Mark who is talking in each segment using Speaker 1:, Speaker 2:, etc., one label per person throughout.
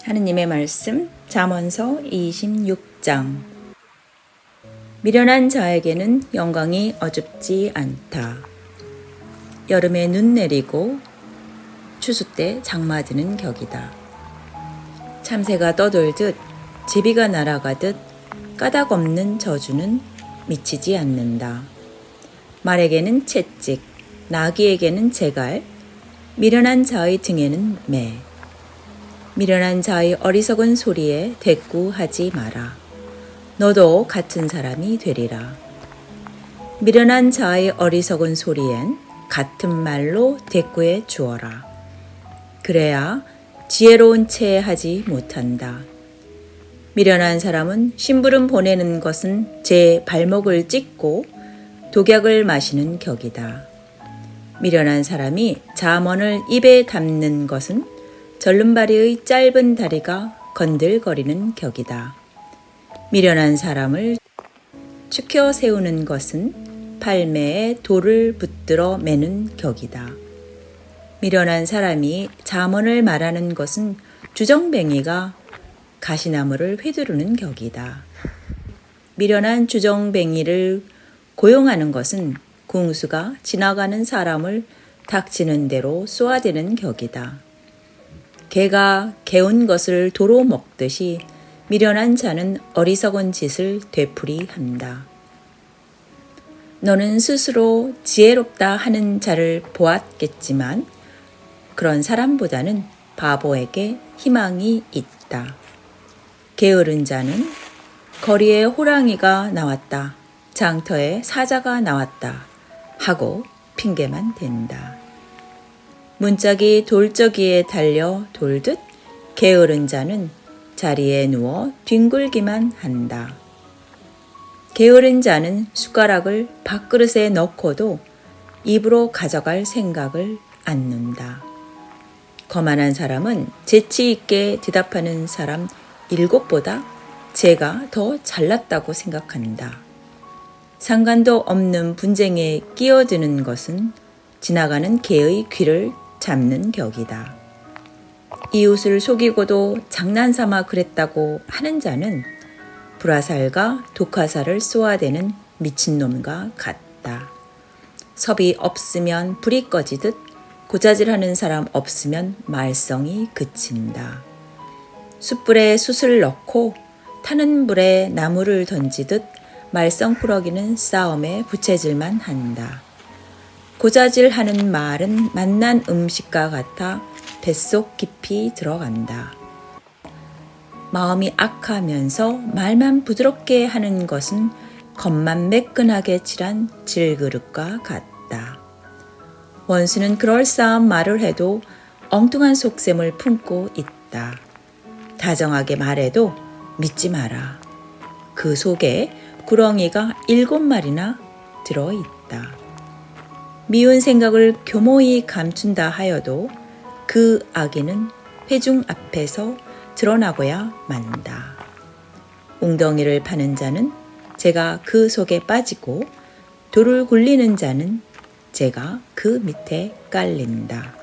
Speaker 1: 하느님의 말씀 잠언서 26장. 미련한 자에게는 영광이 어줍지 않다. 여름에 눈 내리고 추수 때 장마 드는 격이다. 참새가 떠돌듯 제비가 날아가듯 까닭 없는 저주는 미치지 않는다. 말에게는 채찍, 나귀에게는 재갈, 미련한 자의 등에는 매. 미련한 자의 어리석은 소리에 대꾸하지 마라. 너도 같은 사람이 되리라. 미련한 자의 어리석은 소리엔 같은 말로 대꾸해 주어라. 그래야 지혜로운 채 하지 못한다. 미련한 사람은 심부름 보내는 것은 제 발목을 찢고 독약을 마시는 격이다. 미련한 사람이 잠언을 입에 담는 것은 절름발이의 짧은 다리가 건들거리는 격이다. 미련한 사람을 축혀 세우는 것은 팔매에 돌을 붙들어 매는 격이다. 미련한 사람이 잠언을 말하는 것은 주정뱅이가 가시나무를 휘두르는 격이다. 미련한 주정뱅이를 고용하는 것은 궁수가 지나가는 사람을 닥치는 대로 쏘아대는 격이다. 개가 개운 것을 도로 먹듯이 미련한 자는 어리석은 짓을 되풀이한다. 너는 스스로 지혜롭다 하는 자를 보았겠지만 그런 사람보다는 바보에게 희망이 있다. 게으른 자는 거리에 호랑이가 나왔다, 장터에 사자가 나왔다 하고 핑계만 댄다. 문짝이 돌적이에 달려 돌듯 게으른 자는 자리에 누워 뒹굴기만 한다. 게으른 자는 숟가락을 밥그릇에 넣고도 입으로 가져갈 생각을 않는다. 거만한 사람은 재치 있게 대답하는 사람 7보다 제가 더 잘났다고 생각한다. 상관도 없는 분쟁에 끼어드는 것은 지나가는 개의 귀를 잡는 격이다. 이웃을 속이고도 장난삼아 그랬다고 하는 자는 불화살과 독화살을 쏘아대는 미친놈과 같다. 섭이 없으면 불이 꺼지듯 고자질하는 사람 없으면 말썽이 그친다. 숯불에 숯을 넣고 타는 불에 나무를 던지듯 말썽꾸러기는 싸움에 부채질만 한다. 고자질하는 말은 맛난 음식과 같아 뱃속 깊이 들어간다. 마음이 악하면서 말만 부드럽게 하는 것은 겉만 매끈하게 칠한 질그릇과 같다. 원수는 그럴싸한 말을 해도 엉뚱한 속셈을 품고 있다. 다정하게 말해도 믿지 마라. 그 속에 구렁이가 7마리나 들어있다. 미운 생각을 교모히 감춘다 하여도 그 악의는 회중 앞에서 드러나고야 만다. 웅덩이를 파는 자는 제가 그 속에 빠지고 돌을 굴리는 자는 제가 그 밑에 깔린다.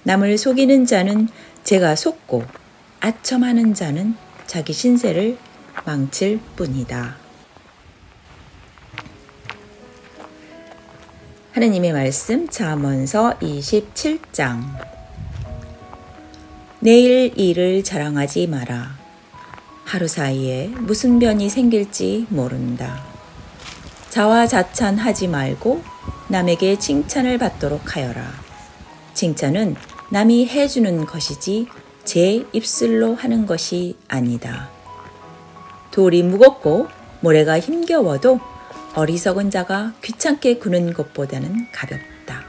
Speaker 1: 남을 속이는 자는 제가 속고 아첨하는 자는 자기 신세를 망칠 뿐이다. 하느님의 말씀 잠언서 27장. 내일 일을 자랑하지 마라. 하루 사이에 무슨 변이 생길지 모른다. 자화자찬하지 말고 남에게 칭찬을 받도록 하여라. 칭찬은 남이 해주는 것이지 제 입술로 하는 것이 아니다. 돌이 무겁고 모래가 힘겨워도 어리석은 자가 귀찮게 구는 것보다는 가볍다.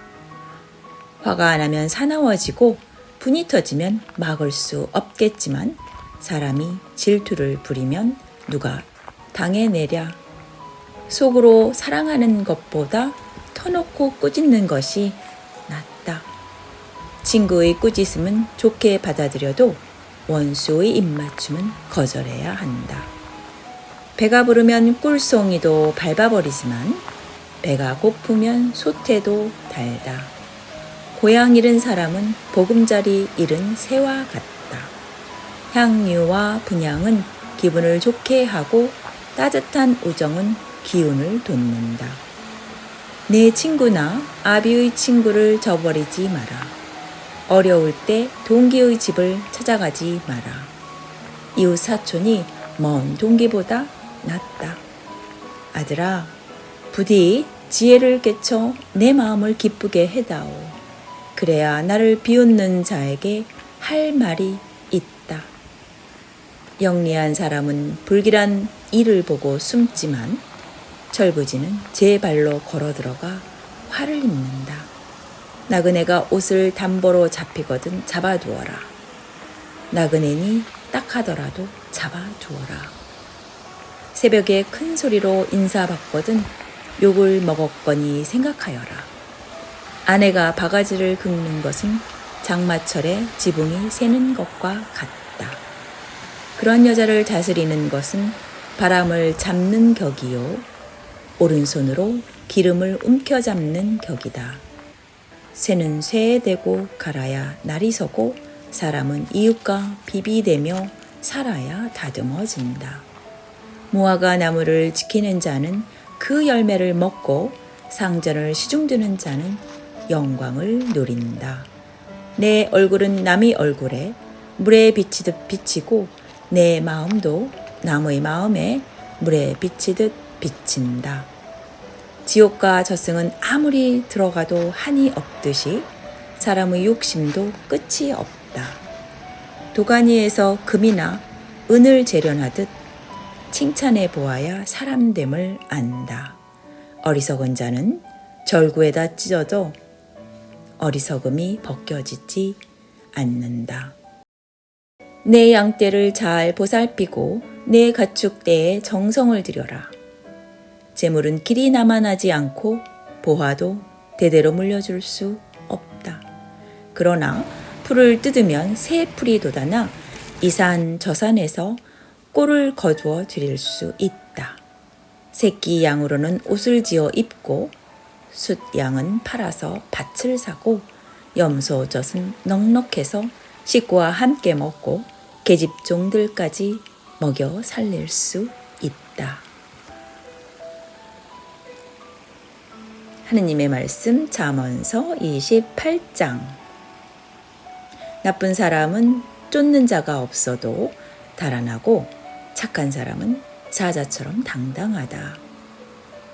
Speaker 1: 화가 나면 사나워지고 분이 터지면 막을 수 없겠지만 사람이 질투를 부리면 누가 당해내랴. 속으로 사랑하는 것보다 터놓고 꾸짖는 것이 낫다. 친구의 꾸짖음은 좋게 받아들여도 원수의 입맞춤은 거절해야 한다. 배가 부르면 꿀송이도 밟아버리지만 배가 고프면 솥에도 달다. 고향 잃은 사람은 보금자리 잃은 새와 같다. 향유와 분향은 기분을 좋게 하고 따뜻한 우정은 기운을 돋는다. 내 친구나 아비의 친구를 저버리지 마라. 어려울 때 동기의 집을 찾아가지 마라. 이웃 사촌이 먼 동기보다 낫다. 아들아, 부디 지혜를 깨쳐 내 마음을 기쁘게 해다오. 그래야 나를 비웃는 자에게 할 말이 있다. 영리한 사람은 불길한 일을 보고 숨지만 철부지는 제 발로 걸어 들어가 화를 입는다. 나그네가 옷을 담보로 잡히거든 잡아두어라. 나그네니 딱하더라도 잡아두어라. 새벽에 큰 소리로 인사받거든 욕을 먹었거니 생각하여라. 아내가 바가지를 긁는 것은 장마철에 지붕이 새는 것과 같다. 그런 여자를 다스리는 것은 바람을 잡는 격이요 오른손으로 기름을 움켜잡는 격이다. 새는 쇠에 대고 갈아야 날이 서고 사람은 이웃과 비비대며 살아야 다듬어진다. 무화과 나무를 지키는 자는 그 열매를 먹고 상전을 시중드는 자는 영광을 누린다. 내 얼굴은 남의 얼굴에 물에 비치듯 비치고 내 마음도 남의 마음에 물에 비치듯 비친다. 지옥과 저승은 아무리 들어가도 한이 없듯이 사람의 욕심도 끝이 없다. 도가니에서 금이나 은을 재련하듯 칭찬해 보아야 사람됨을 안다. 어리석은 자는 절구에다 찢어도 어리석음이 벗겨지지 않는다. 내 양떼를 잘 보살피고 내 가축대에 정성을 들여라. 재물은 길이 남아나지 않고 보화도 대대로 물려줄 수 없다. 그러나 풀을 뜯으면 새 풀이 돋아나 이산 저산에서 꼴을 거두어 드릴 수 있다. 새끼 양으로는 옷을 지어 입고 숫양은 팔아서 밭을 사고 염소젖은 넉넉해서 식구와 함께 먹고 계집종들까지 먹여 살릴 수 있다. 하느님의 말씀 잠언서 28장. 나쁜 사람은 쫓는 자가 없어도 달아나고 착한 사람은 사자처럼 당당하다.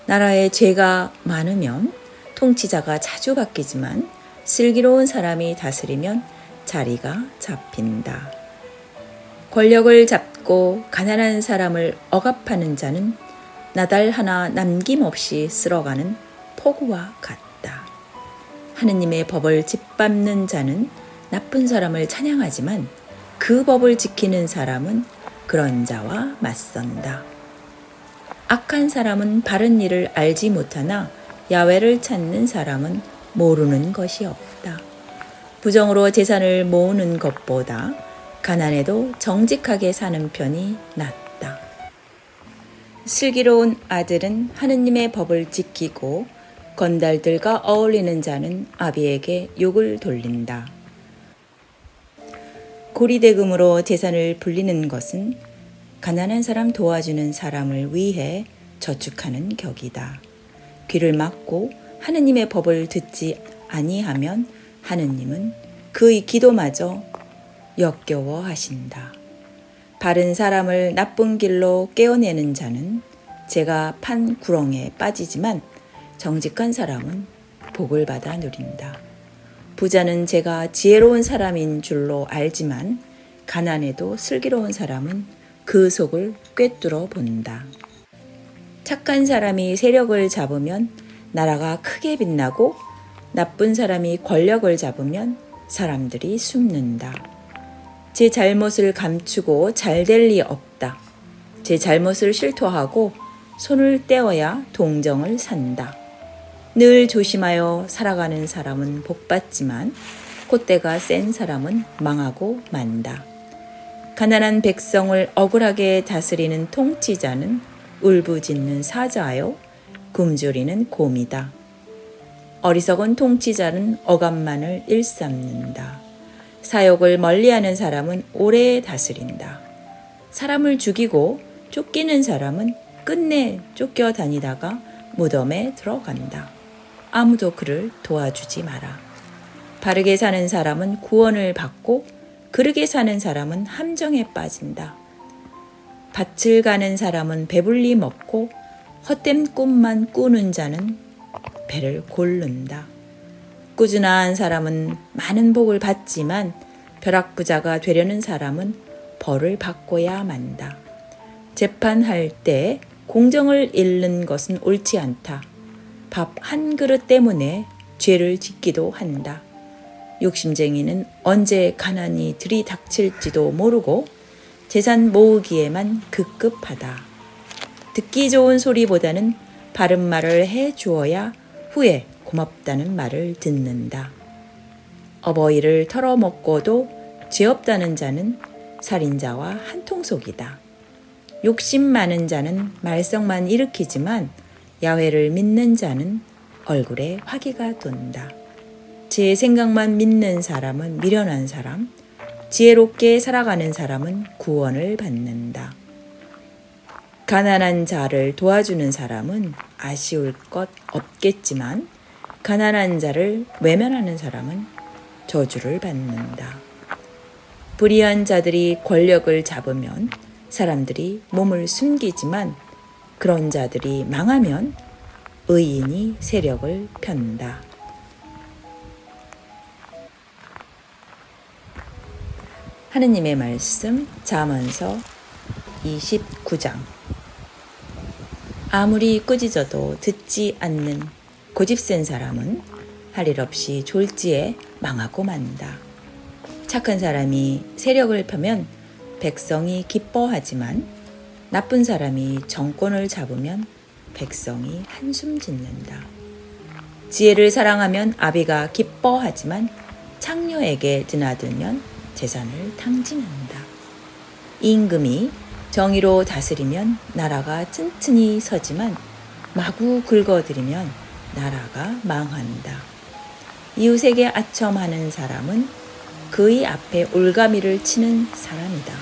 Speaker 1: 나라에 죄가 많으면 통치자가 자주 바뀌지만 슬기로운 사람이 다스리면 자리가 잡힌다. 권력을 잡고 가난한 사람을 억압하는 자는 나달 하나 남김없이 쓸어가는 폭우와 같다. 하느님의 법을 짓밟는 자는 나쁜 사람을 찬양하지만 그 법을 지키는 사람은 그런 자와 맞선다. 악한 사람은 바른 일을 알지 못하나 야훼를 찾는 사람은 모르는 것이 없다. 부정으로 재산을 모으는 것보다 가난해도 정직하게 사는 편이 낫다. 슬기로운 아들은 하느님의 법을 지키고 건달들과 어울리는 자는 아비에게 욕을 돌린다. 고리대금으로 재산을 불리는 것은 가난한 사람 도와주는 사람을 위해 저축하는 격이다. 귀를 막고 하느님의 법을 듣지 아니하면 하느님은 그의 기도마저 역겨워하신다. 바른 사람을 나쁜 길로 깨어내는 자는 재가 판 구렁에 빠지지만 정직한 사람은 복을 받아 누린다. 부자는 제가 지혜로운 사람인 줄로 알지만 가난해도 슬기로운 사람은 그 속을 꿰뚫어 본다. 착한 사람이 세력을 잡으면 나라가 크게 빛나고 나쁜 사람이 권력을 잡으면 사람들이 숨는다. 제 잘못을 감추고 잘 될 리 없다. 제 잘못을 실토하고 손을 떼어야 동정을 산다. 늘 조심하여 살아가는 사람은 복받지만 콧대가 센 사람은 망하고 만다. 가난한 백성을 억울하게 다스리는 통치자는 울부짖는 사자요 굶주리는 곰이다. 어리석은 통치자는 억압만을 일삼는다. 사욕을 멀리하는 사람은 오래 다스린다. 사람을 죽이고 쫓기는 사람은 끝내 쫓겨다니다가 무덤에 들어간다. 아무도 그를 도와주지 마라. 바르게 사는 사람은 구원을 받고 그르게 사는 사람은 함정에 빠진다. 밭을 가는 사람은 배불리 먹고 헛된 꿈만 꾸는 자는 배를 고른다. 꾸준한 사람은 많은 복을 받지만 벼락부자가 되려는 사람은 벌을 받고야 만다. 재판할 때 공정을 잃는 것은 옳지 않다. 밥 한 그릇 때문에 죄를 짓기도 한다. 욕심쟁이는 언제 가난이 들이닥칠지도 모르고 재산 모으기에만 급급하다. 듣기 좋은 소리보다는 바른 말을 해 주어야 후에 고맙다는 말을 듣는다. 어버이를 털어먹고도 죄 없다는 자는 살인자와 한통속이다. 욕심 많은 자는 말썽만 일으키지만 야훼를 믿는 자는 얼굴에 화기가 돈다. 제 생각만 믿는 사람은 미련한 사람, 지혜롭게 살아가는 사람은 구원을 받는다. 가난한 자를 도와주는 사람은 아쉬울 것 없겠지만 가난한 자를 외면하는 사람은 저주를 받는다. 불의한 자들이 권력을 잡으면 사람들이 몸을 숨기지만 그런 자들이 망하면 의인이 세력을 편다. 하느님의 말씀 잠언서 29장. 아무리 꾸짖어도 듣지 않는 고집센 사람은 할 일 없이 졸지에 망하고 만다. 착한 사람이 세력을 펴면 백성이 기뻐하지만 나쁜 사람이 정권을 잡으면 백성이 한숨 짓는다. 지혜를 사랑하면 아비가 기뻐하지만 창녀에게 드나들면 재산을 탕진한다. 임금이 정의로 다스리면 나라가 튼튼히 서지만 마구 긁어들이면 나라가 망한다. 이웃에게 아첨하는 사람은 그의 앞에 올가미를 치는 사람이다.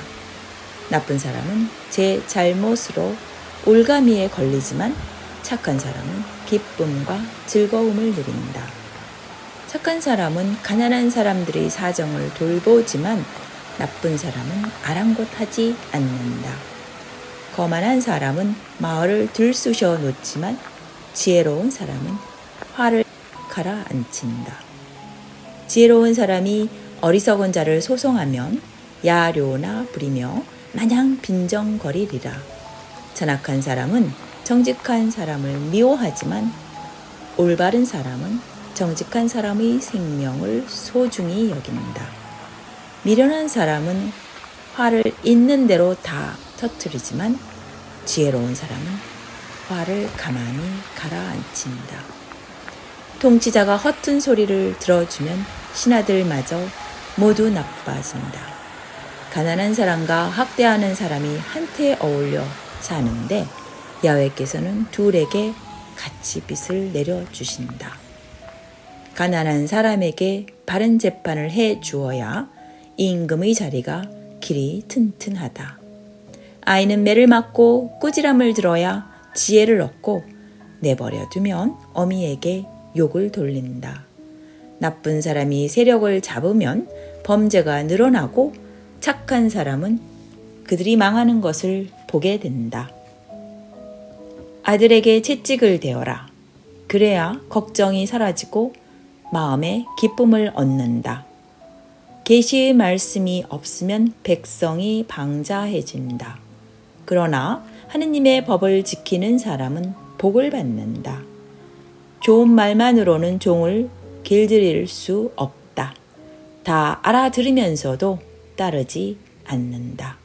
Speaker 1: 나쁜 사람은 제 잘못으로 올가미에 걸리지만 착한 사람은 기쁨과 즐거움을 누린다. 착한 사람은 가난한 사람들의 사정을 돌보지만 나쁜 사람은 아랑곳하지 않는다. 거만한 사람은 마을을 들쑤셔 놓지만 지혜로운 사람은 화를 가라앉힌다. 지혜로운 사람이 어리석은 자를 소송하면 야료나 부리며 마냥 빈정거리리라. 잔악한 사람은 정직한 사람을 미워하지만 올바른 사람은 정직한 사람의 생명을 소중히 여긴다. 미련한 사람은 화를 있는 대로 다 터뜨리지만 지혜로운 사람은 화를 가만히 가라앉힌다. 통치자가 허튼 소리를 들어주면 신하들마저 모두 나빠진다. 가난한 사람과 학대하는 사람이 한테 어울려 사는데 야훼께서는 둘에게 같이 빚을 내려주신다. 가난한 사람에게 바른 재판을 해 주어야 임금의 자리가 길이 튼튼하다. 아이는 매를 맞고 꾸지람을 들어야 지혜를 얻고 내버려 두면 어미에게 욕을 돌린다. 나쁜 사람이 세력을 잡으면 범죄가 늘어나고 착한 사람은 그들이 망하는 것을 보게 된다. 아들에게 채찍을 대어라. 그래야 걱정이 사라지고 마음에 기쁨을 얻는다. 계시의 말씀이 없으면 백성이 방자해진다. 그러나 하느님의 법을 지키는 사람은 복을 받는다. 좋은 말만으로는 종을 길들일 수 없다. 다 알아들으면서도 따르지 않는다.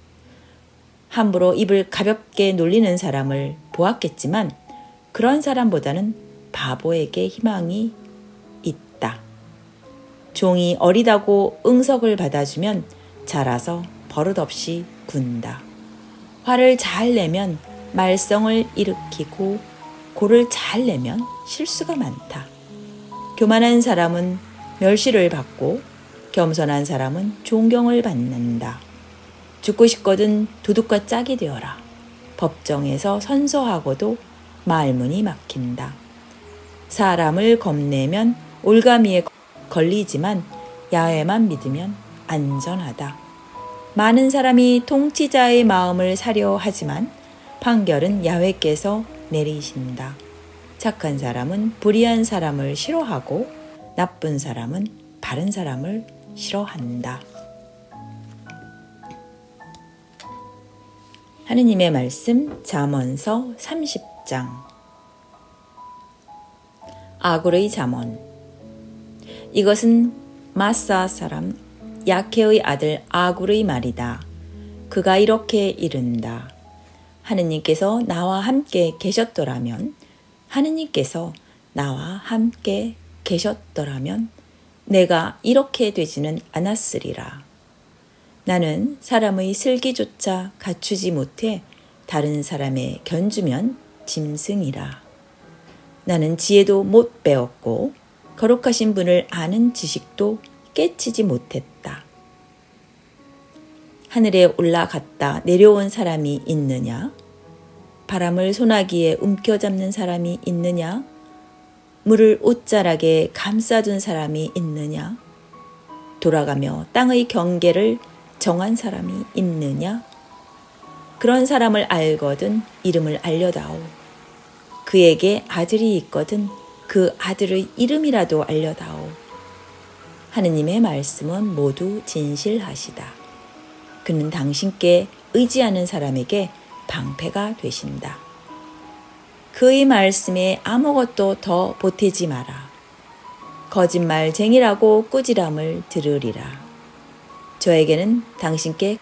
Speaker 1: 함부로 입을 가볍게 놀리는 사람을 보았겠지만 그런 사람보다는 바보에게 희망이 있다. 종이 어리다고 응석을 받아주면 자라서 버릇없이 군다. 화를 잘 내면 말썽을 일으키고 고를 잘 내면 실수가 많다. 교만한 사람은 멸시를 받고 겸손한 사람은 존경을 받는다. 죽고 싶거든 도둑과 짝이 되어라. 법정에서 선서하고도 말문이 막힌다. 사람을 겁내면 올가미에 걸리지만 야훼만 믿으면 안전하다. 많은 사람이 통치자의 마음을 사려 하지만 판결은 야훼께서 내리신다. 착한 사람은 불의한 사람을 싫어하고 나쁜 사람은 바른 사람을 싫어한다. 하느님의 말씀 잠언서 30장. 아굴의 잠언. 이것은 마사 사람 야케의 아들 아굴의 말이다. 그가 이렇게 이른다. 하느님께서 나와 함께 계셨더라면, 하느님께서 나와 함께 계셨더라면 내가 이렇게 되지는 않았으리라. 나는 사람의 슬기조차 갖추지 못해 다른 사람의 견주면 짐승이라. 나는 지혜도 못 배웠고 거룩하신 분을 아는 지식도 깨치지 못했다. 하늘에 올라갔다 내려온 사람이 있느냐? 바람을 소나기에 움켜잡는 사람이 있느냐? 물을 옷자락에 감싸둔 사람이 있느냐? 돌아가며 땅의 경계를 정한 사람이 있느냐? 그런 사람을 알거든 이름을 알려다오. 그에게 아들이 있거든 그 아들의 이름이라도 알려다오. 하느님의 말씀은 모두 진실하시다. 그는 당신께 의지하는 사람에게 방패가 되신다. 그의 말씀에 아무것도 더 보태지 마라. 거짓말쟁이라고 꾸지람을 들으리라. 저에게는 당신께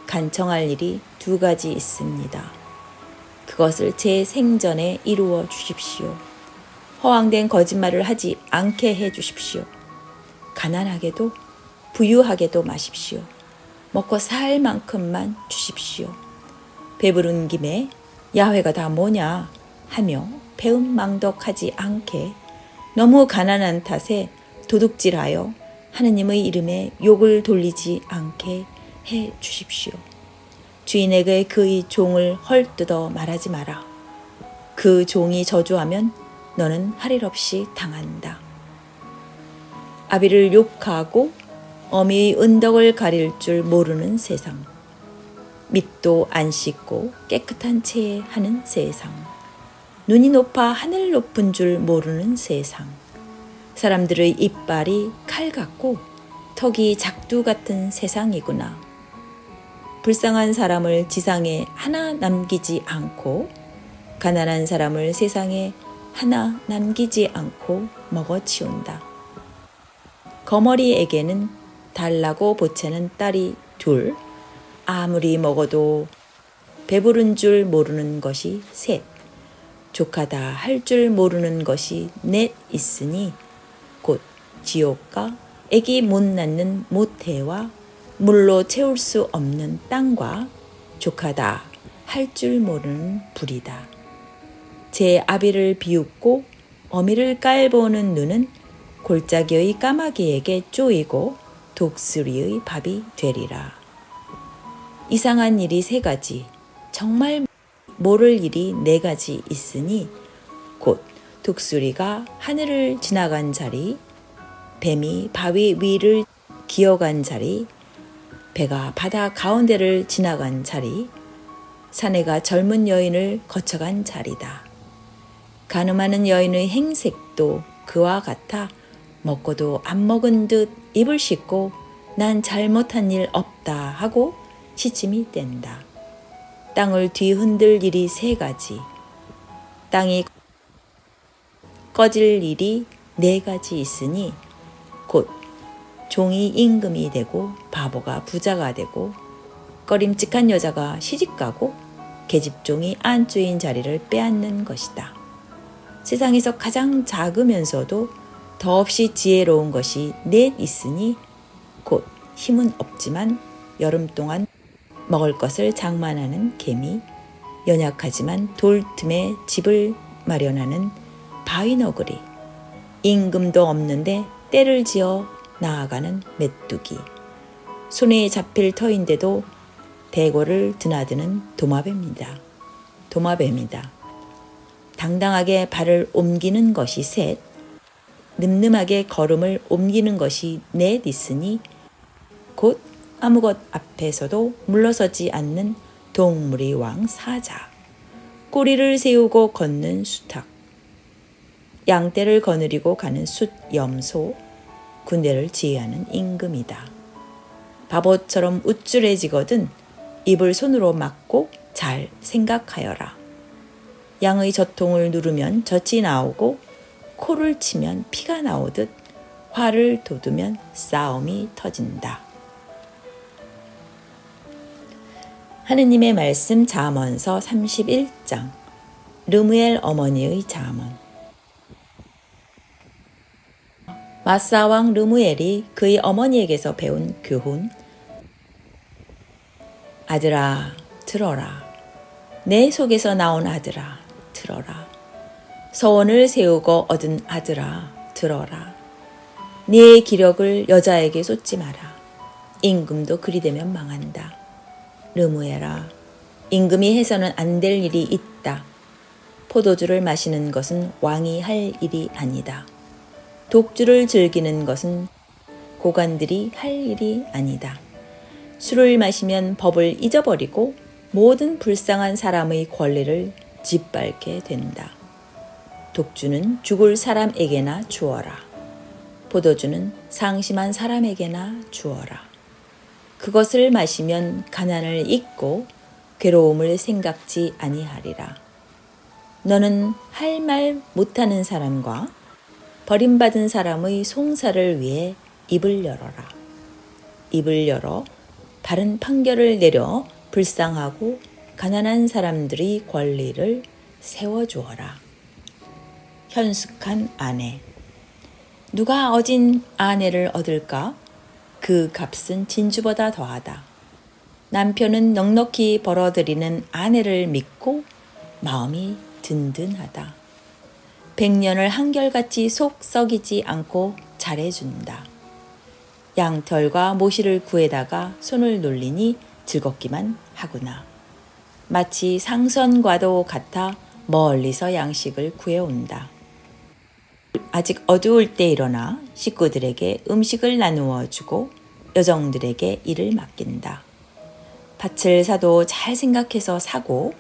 Speaker 1: 간청할 일이 두 가지 있습니다. 그것을 제 생전에 이루어 주십시오. 허황된 거짓말을 하지 않게 해 주십시오. 가난하게도 부유하게도 마십시오. 먹고 살 만큼만 주십시오. 배부른 김에 야훼가 다 뭐냐 하며 배은망덕하지 않게 너무 가난한 탓에 도둑질하여 하느님의 이름에 욕을 돌리지 않게 해 주십시오. 주인에게 그의 종을 헐뜯어 말하지 마라. 그 종이 저주하면 너는 할 일 없이 당한다. 아비를 욕하고 어미의 은덕을 가릴 줄 모르는 세상. 밑도 안 씻고 깨끗한 채에 하는 세상. 눈이 높아 하늘 높은 줄 모르는 세상. 사람들의 이빨이 칼 같고 턱이 작두 같은 세상이구나. 불쌍한 사람을 지상에 하나 남기지 않고 가난한 사람을 세상에 하나 남기지 않고 먹어치운다. 거머리에게는 달라고 보채는 딸이 둘, 아무리 먹어도 배부른 줄 모르는 것이 셋, 족하다 할 줄 모르는 것이 넷 있으니 곧 지옥과 애기 못 낳는 모태와 물로 채울 수 없는 땅과 족하다 할 줄 모르는 불이다. 제 아비를 비웃고 어미를 깔보는 눈은 골짜기의 까마귀에게 쪼이고 독수리의 밥이 되리라. 이상한 일이 세 가지, 정말 모를 일이 네 가지 있으니 곧 독수리가 하늘을 지나간 자리, 뱀이 바위 위를 기어간 자리, 배가 바다 가운데를 지나간 자리, 사내가 젊은 여인을 거쳐간 자리다. 가늠하는 여인의 행색도 그와 같아 먹고도 안 먹은 듯 입을 씻고 난 잘못한 일 없다 하고 시침이 뗀다. 땅을 뒤흔들 일이 세 가지, 땅이 꺼질 일이 네 가지 있으니 곧 종이 임금이 되고 바보가 부자가 되고 꺼림칙한 여자가 시집가고 계집종이 안주인 자리를 빼앗는 것이다. 세상에서 가장 작으면서도 더없이 지혜로운 것이 넷 있으니 곧 힘은 없지만 여름 동안 먹을 것을 장만하는 개미, 연약하지만 돌 틈에 집을 마련하는 바위너구리, 임금도 없는데 떼를 지어 나아가는 메뚜기. 손에 잡힐 터인데도 대궐을 드나드는 도마뱀이다. 당당하게 발을 옮기는 것이 셋, 늠름하게 걸음을 옮기는 것이 넷 있으니 곧 아무 것 앞에서도 물러서지 않는 동물의 왕 사자. 꼬리를 세우고 걷는 수탉. 양떼를 거느리고 가는 숫염소. 군대를 지휘하는 임금이다. 바보처럼 우쭐해지거든 입을 손으로 막고 잘 생각하여라. 양의 젖통을 누르면 젖이 나오고 코를 치면 피가 나오듯 화를 돋우면 싸움이 터진다. 하느님의 말씀 잠언서 31장. 르무엘 어머니의 잠언. 마사왕 르무엘이 그의 어머니에게서 배운 교훈. 아들아, 들어라. 내 속에서 나온 아들아, 들어라. 서원을 세우고 얻은 아들아, 들어라. 네 기력을 여자에게 쏟지 마라. 임금도 그리 되면 망한다. 르무엘아, 임금이 해서는 안 될 일이 있다. 포도주를 마시는 것은 왕이 할 일이 아니다. 독주를 즐기는 것은 고관들이 할 일이 아니다. 술을 마시면 법을 잊어버리고 모든 불쌍한 사람의 권리를 짓밟게 된다. 독주는 죽을 사람에게나 주어라. 포도주는 상심한 사람에게나 주어라. 그것을 마시면 가난을 잊고 괴로움을 생각지 아니하리라. 너는 할 말 못하는 사람과 버림받은 사람의 송사를 위해 입을 열어라. 입을 열어 바른 판결을 내려 불쌍하고 가난한 사람들의 권리를 세워주어라. 현숙한 아내. 누가 어진 아내를 얻을까? 그 값은 진주보다 더하다. 남편은 넉넉히 벌어들이는 아내를 믿고 마음이 든든하다. 100년을 한결같이 속 썩이지 않고 잘해준다. 양털과 모시를 구해다가 손을 놀리니 즐겁기만 하구나. 마치 상선과도 같아 멀리서 양식을 구해온다. 아직 어두울 때 일어나 식구들에게 음식을 나누어 주고 여정들에게 일을 맡긴다. 밭을 사도 잘 생각해서 사고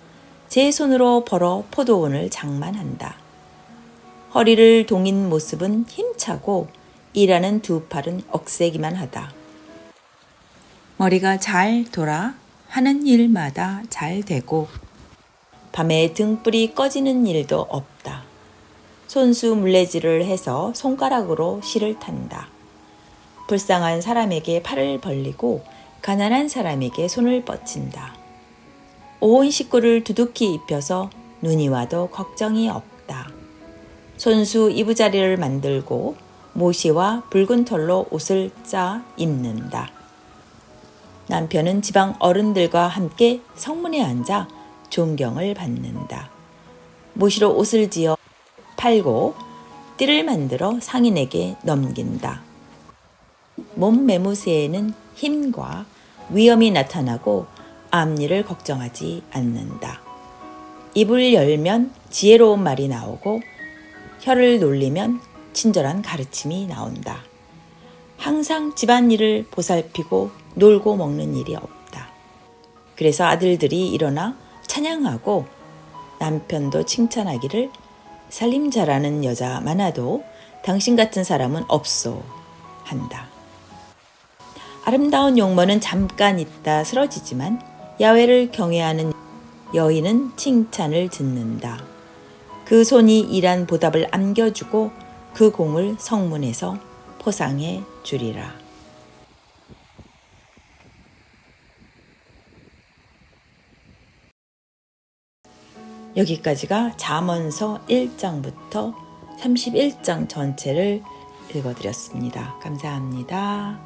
Speaker 1: 제 손으로 벌어 포도원을 장만한다. 허리를 동인 모습은 힘차고 일하는 두 팔은 억세기만 하다. 머리가 잘 돌아 하는 일마다 잘 되고 밤에 등불이 꺼지는 일도 없다. 손수 물레질을 해서 손가락으로 실을 탄다. 불쌍한 사람에게 팔을 벌리고 가난한 사람에게 손을 뻗친다. 온 식구를 두둑히 입혀서 눈이 와도 걱정이 없다. 손수 이부자리를 만들고 모시와 붉은 털로 옷을 짜 입는다. 남편은 지방 어른들과 함께 성문에 앉아 존경을 받는다. 모시로 옷을 지어 팔고 띠를 만들어 상인에게 넘긴다. 몸 매무새에는 힘과 위험이 나타나고 앞일을 걱정하지 않는다. 입을 열면 지혜로운 말이 나오고 혀를 놀리면 친절한 가르침이 나온다. 항상 집안일을 보살피고 놀고 먹는 일이 없다. 그래서 아들들이 일어나 찬양하고 남편도 칭찬하기를 살림 잘하는 여자 많아도 당신 같은 사람은 없소 한다. 아름다운 용모는 잠깐 있다 쓰러지지만 야훼를 경외하는 여인은 칭찬을 듣는다. 그 손이 일한 보답을 안겨주고 그 공을 성문에서 포상해 주리라. 여기까지가 잠언서 1장부터 31장 전체를 읽어드렸습니다. 감사합니다.